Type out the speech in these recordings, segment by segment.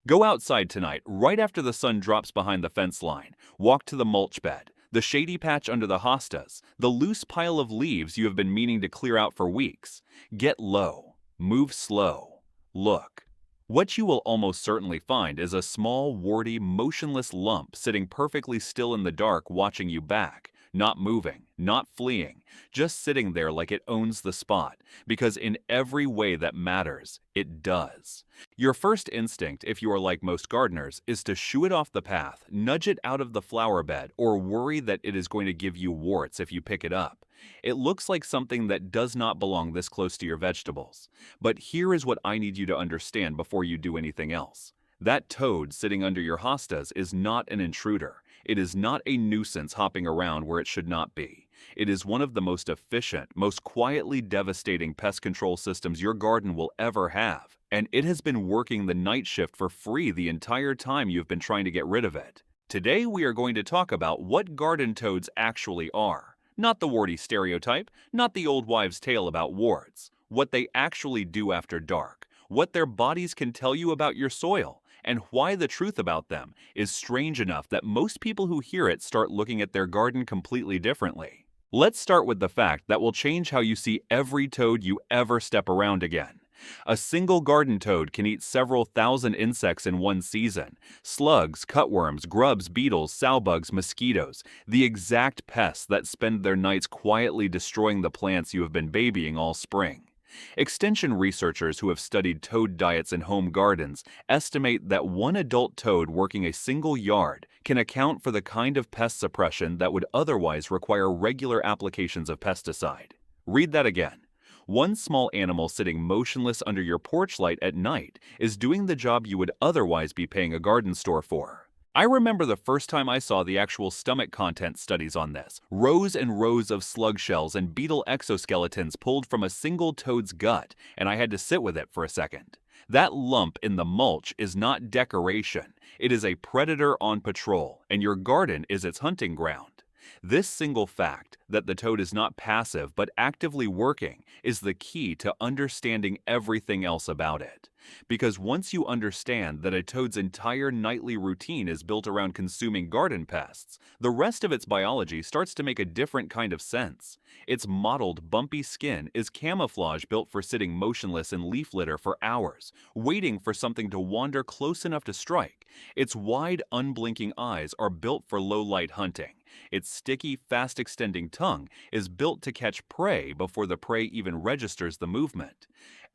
Go outside tonight, right after the sun drops behind the fence line. Walk to the mulch bed, the shady patch under the hostas, the loose pile of leaves you have been meaning to clear out for weeks. Get low. Move slow. Look. What you will almost certainly find is a small, warty, motionless lump sitting perfectly still in the dark watching you back. Not moving, not fleeing, just sitting there like it owns the spot, because in every way that matters, it does. Your first instinct, if you are like most gardeners, is to shoo it off the path, nudge it out of the flower bed, or worry that it is going to give you warts if you pick it up. It looks like something that does not belong this close to your vegetables. But here is what I need you to understand before you do anything else. That toad sitting under your hostas is not an intruder. It is not a nuisance hopping around where it should not be. It is one of the most efficient, most quietly devastating pest control systems your garden will ever have, and it has been working the night shift for free the entire time you've been trying to get rid of it. Today we are going to talk about what garden toads actually are. Not the warty stereotype, not the old wives' tale about warts. What they actually do after dark, what their bodies can tell you about your soil, and why the truth about them is strange enough that most people who hear it start looking at their garden completely differently. Let's start with the fact that will change how you see every toad you ever step around again. A single garden toad can eat several thousand insects in one season. Slugs, cutworms, grubs, beetles, sow-bugs, mosquitoes, the exact pests that spend their nights quietly destroying the plants you have been babying all spring. Extension researchers who have studied toad diets in home gardens estimate that one adult toad working a single yard can account for the kind of pest suppression that would otherwise require regular applications of pesticide. Read that again. One small animal sitting motionless under your porch light at night is doing the job you would otherwise be paying a garden store for. I remember the first time I saw the actual stomach content studies on this. Rows and rows of slug shells and beetle exoskeletons pulled from a single toad's gut, and I had to sit with it for a second. That lump in the mulch is not decoration. It is a predator on patrol, and your garden is its hunting ground. This single fact, that the toad is not passive but actively working, is the key to understanding everything else about it. Because once you understand that a toad's entire nightly routine is built around consuming garden pests, the rest of its biology starts to make a different kind of sense. Its mottled, bumpy skin is camouflage built for sitting motionless in leaf litter for hours, waiting for something to wander close enough to strike. Its wide, unblinking eyes are built for low-light hunting. Its sticky, fast-extending tongue is built to catch prey before the prey even registers the movement.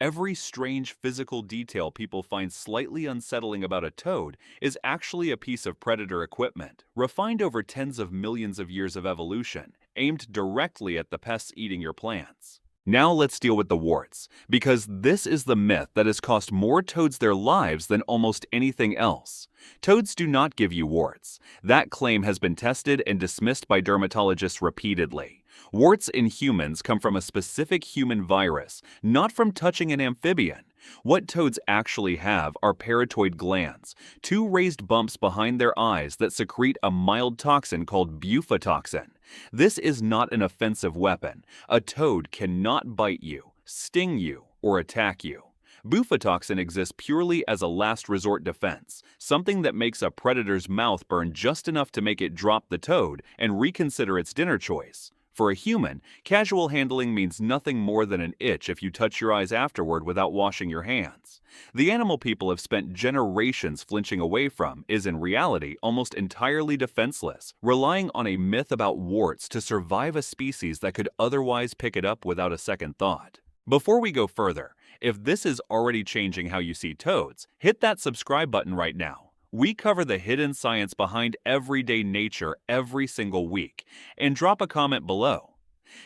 Every strange physical detail people find slightly unsettling about a toad is actually a piece of predator equipment, refined over tens of millions of years of evolution, aimed directly at the pests eating your plants. Now let's deal with the warts, because this is the myth that has cost more toads their lives than almost anything else. Toads do not give you warts. That claim has been tested and dismissed by dermatologists repeatedly. Warts in humans come from a specific human virus, not from touching an amphibian. What toads actually have are parotid glands, two raised bumps behind their eyes that secrete a mild toxin called bufatoxin. This is not an offensive weapon. A toad cannot bite you, sting you, or attack you. Bufatoxin exists purely as a last resort defense, something that makes a predator's mouth burn just enough to make it drop the toad and reconsider its dinner choice. For a human, casual handling means nothing more than an itch if you touch your eyes afterward without washing your hands. The animal people have spent generations flinching away from is in reality almost entirely defenseless, relying on a myth about warts to survive a species that could otherwise pick it up without a second thought. Before we go further, if this is already changing how you see toads, hit that subscribe button right now. We cover the hidden science behind everyday nature every single week, and drop a comment below.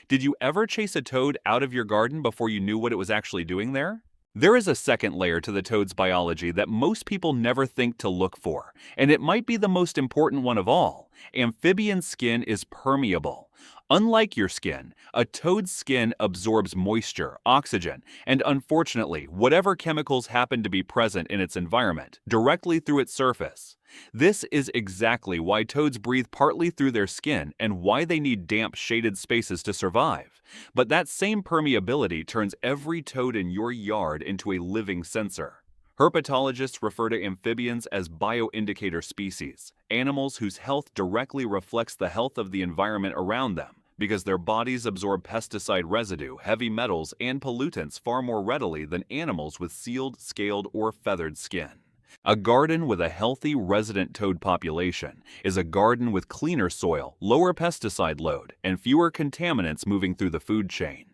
Did you ever chase a toad out of your garden before you knew what it was actually doing there? There is a second layer to the toad's biology that most people never think to look for, and it might be the most important one of all. Amphibian skin is permeable. Unlike your skin, a toad's skin absorbs moisture, oxygen, and unfortunately, whatever chemicals happen to be present in its environment, directly through its surface. This is exactly why toads breathe partly through their skin and why they need damp, shaded spaces to survive. But that same permeability turns every toad in your yard into a living sensor. Herpetologists refer to amphibians as bioindicator species, animals whose health directly reflects the health of the environment around them, because their bodies absorb pesticide residue, heavy metals, and pollutants far more readily than animals with sealed, scaled, or feathered skin. A garden with a healthy resident toad population is a garden with cleaner soil, lower pesticide load, and fewer contaminants moving through the food chain.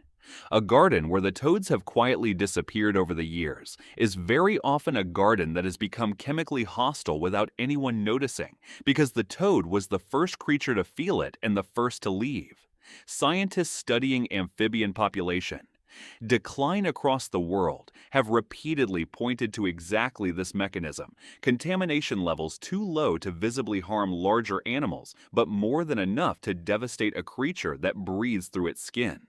A garden where the toads have quietly disappeared over the years is very often a garden that has become chemically hostile without anyone noticing, because the toad was the first creature to feel it and the first to leave. Scientists studying amphibian population decline across the world have repeatedly pointed to exactly this mechanism: contamination levels too low to visibly harm larger animals, but more than enough to devastate a creature that breathes through its skin.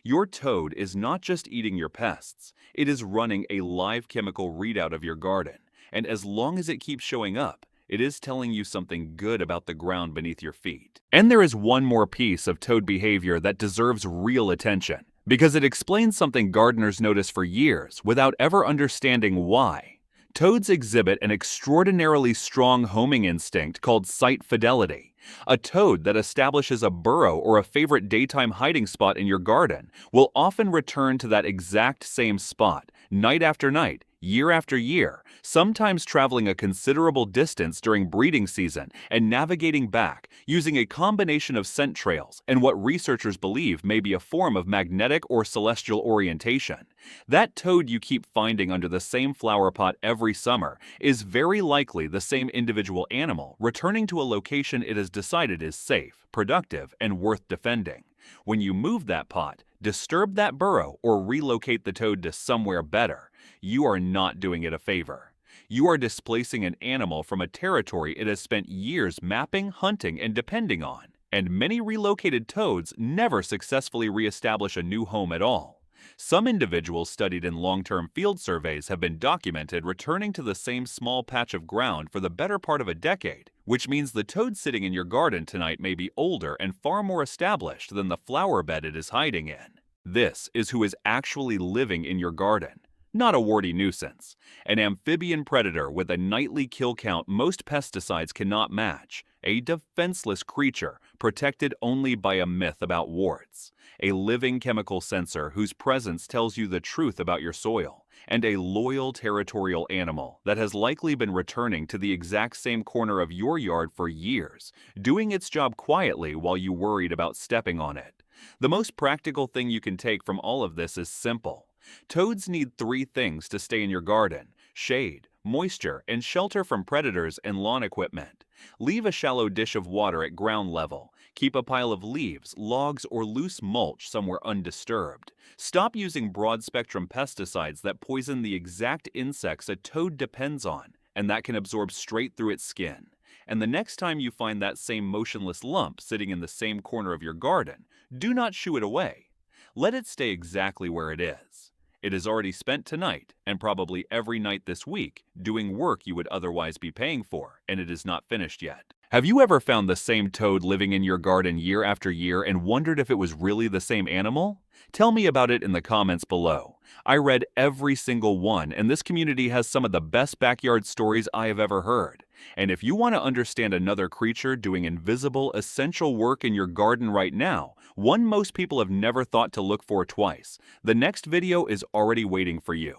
Your toad is not just eating your pests, it is running a live chemical readout of your garden, and as long as it keeps showing up, it is telling you something good about the ground beneath your feet. And there is one more piece of toad behavior that deserves real attention, because it explains something gardeners notice for years without ever understanding why. Toads exhibit an extraordinarily strong homing instinct called site fidelity. A toad that establishes a burrow or a favorite daytime hiding spot in your garden will often return to that exact same spot, night after night, year after year, sometimes traveling a considerable distance during breeding season and navigating back using a combination of scent trails and what researchers believe may be a form of magnetic or celestial orientation. That toad you keep finding under the same flower pot every summer is very likely the same individual animal returning to a location it has decided is safe, productive, and worth defending. When you move that pot, disturb that burrow, or relocate the toad to somewhere better, you are not doing it a favor. You are displacing an animal from a territory it has spent years mapping, hunting, and depending on. And many relocated toads never successfully reestablish a new home at all. Some individuals studied in long-term field surveys have been documented returning to the same small patch of ground for the better part of a decade, which means the toad sitting in your garden tonight may be older and far more established than the flower bed it is hiding in. This is who is actually living in your garden. Not a warty nuisance. An amphibian predator with a nightly kill count most pesticides cannot match. A defenseless creature protected only by a myth about warts. A living chemical sensor whose presence tells you the truth about your soil. And a loyal territorial animal that has likely been returning to the exact same corner of your yard for years, doing its job quietly while you worried about stepping on it. The most practical thing you can take from all of this is simple. Toads need 3 things to stay in your garden: shade, moisture, and shelter from predators and lawn equipment. Leave a shallow dish of water at ground level. Keep a pile of leaves, logs, or loose mulch somewhere undisturbed. Stop using broad-spectrum pesticides that poison the exact insects a toad depends on, and that can absorb straight through its skin. And the next time you find that same motionless lump sitting in the same corner of your garden, do not shoo it away. Let it stay exactly where it is. It has already spent tonight, and probably every night this week, doing work you would otherwise be paying for, and it is not finished yet. Have you ever found the same toad living in your garden year after year and wondered if it was really the same animal? Tell me about it in the comments below. I read every single one, and this community has some of the best backyard stories I have ever heard. And if you want to understand another creature doing invisible, essential work in your garden right now, one most people have never thought to look for twice, the next video is already waiting for you.